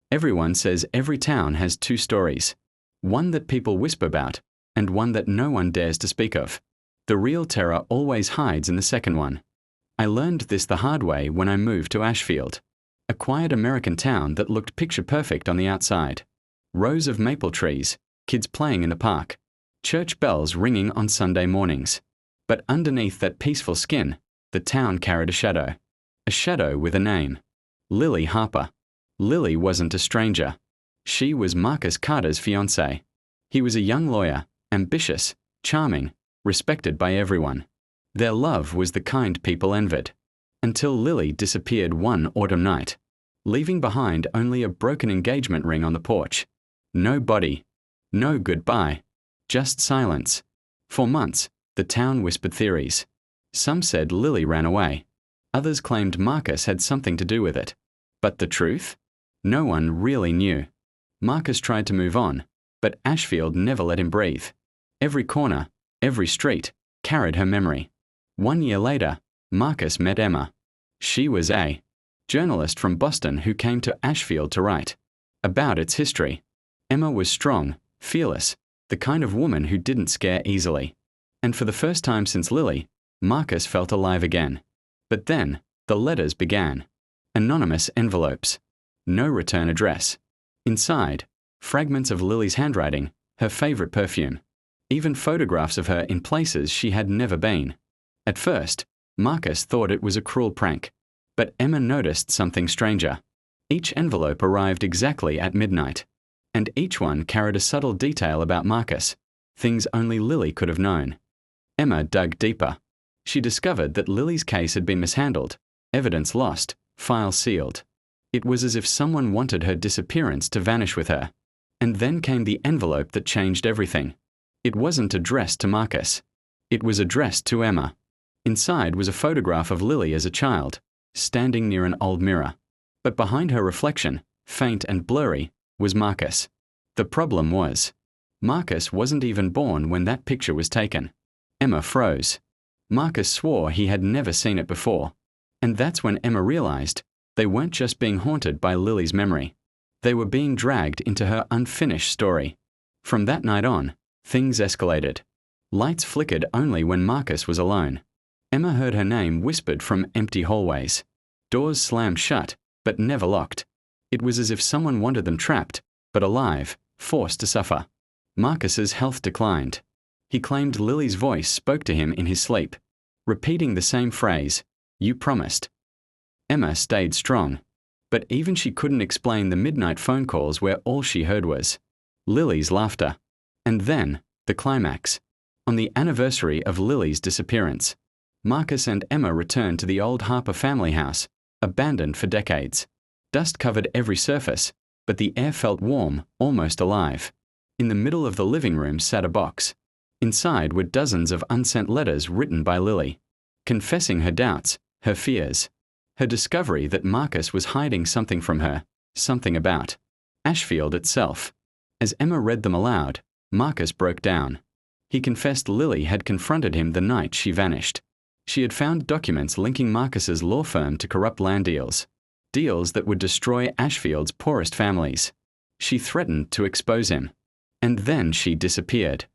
Everyone says every town has two stories. One that people whisper about, and one that no one dares to speak of. The real terror always hides in the second one. I learned this the hard way when I moved to Ashfield, a quiet American town that looked picture perfect on the outside. Rows of maple trees, kids playing in the park, church bells ringing on Sunday mornings. But underneath that peaceful skin, the town carried a shadow with a name. Lily Harper. Lily wasn't a stranger. She was Marcus Carter's fiancée. He was a young lawyer, ambitious, charming, respected by everyone. Their love was the kind people envied. Until Lily disappeared one autumn night, leaving behind only a broken engagement ring on the porch. No body, no goodbye, just silence. For months, the town whispered theories. Some said Lily ran away. Others claimed Marcus had something to do with it. But the truth? No one really knew. Marcus tried to move on, but Ashfield never let him breathe. Every corner, every street, carried her memory. 1 year later, Marcus met Emma. She was a journalist from Boston who came to Ashfield to write about its history. Emma was strong, fearless, the kind of woman who didn't scare easily. And for the first time since Lily, Marcus felt alive again. But then, the letters began. Anonymous envelopes. No return address. Inside, fragments of Lily's handwriting, her favorite perfume. Even photographs of her in places she had never been. At first, Marcus thought it was a cruel prank. But Emma noticed something stranger. Each envelope arrived exactly at midnight. And each one carried a subtle detail about Marcus, things only Lily could have known. Emma dug deeper. She discovered that Lily's case had been mishandled, evidence lost, file sealed. It was as if someone wanted her disappearance to vanish with her. And then came the envelope that changed everything. It wasn't addressed to Marcus. It was addressed to Emma. Inside was a photograph of Lily as a child, standing near an old mirror. But behind her reflection, faint and blurry, was Marcus. The problem was, Marcus wasn't even born when that picture was taken. Emma froze. Marcus swore he had never seen it before. And that's when Emma realized they weren't just being haunted by Lily's memory. They were being dragged into her unfinished story. From that night on, things escalated. Lights flickered only when Marcus was alone. Emma heard her name whispered from empty hallways. Doors slammed shut, but never locked. It was as if someone wanted them trapped, but alive, forced to suffer. Marcus's health declined. He claimed Lily's voice spoke to him in his sleep, repeating the same phrase, "You promised." Emma stayed strong, but even she couldn't explain the midnight phone calls where all she heard was Lily's laughter. And then, the climax. On the anniversary of Lily's disappearance, Marcus and Emma returned to the old Harper family house, abandoned for decades. Dust covered every surface, but the air felt warm, almost alive. In the middle of the living room sat a box. Inside were dozens of unsent letters written by Lily, confessing her doubts, her fears, her discovery that Marcus was hiding something from her, something about Ashfield itself. As Emma read them aloud, Marcus broke down. He confessed Lily had confronted him the night she vanished. She had found documents linking Marcus's law firm to corrupt land deals, deals that would destroy Ashfield's poorest families. She threatened to expose him. And then she disappeared.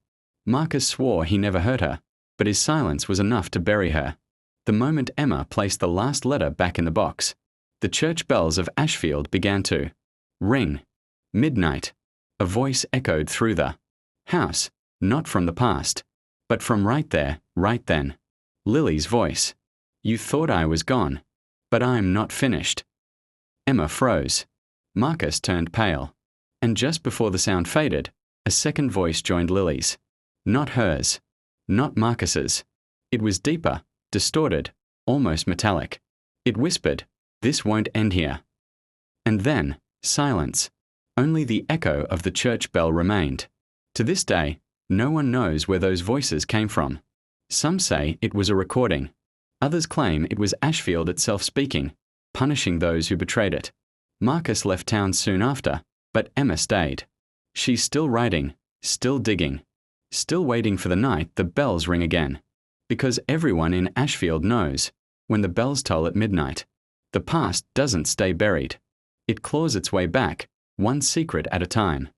Marcus swore he never hurt her, but his silence was enough to bury her. The moment Emma placed the last letter back in the box, the church bells of Ashfield began to ring. Midnight. A voice echoed through the house, not from the past, but from right there, right then. Lily's voice. "You thought I was gone, but I'm not finished." Emma froze. Marcus turned pale. And just before the sound faded, a second voice joined Lily's. Not hers. Not Marcus's. It was deeper, distorted, almost metallic. It whispered, "This won't end here." And then, silence. Only the echo of the church bell remained. To this day, no one knows where those voices came from. Some say it was a recording. Others claim it was Ashfield itself speaking, punishing those who betrayed it. Marcus left town soon after, but Emma stayed. She's still writing, still digging, still waiting for the night the bells ring again. Because everyone in Ashfield knows, when the bells toll at midnight, the past doesn't stay buried. It claws its way back, one secret at a time.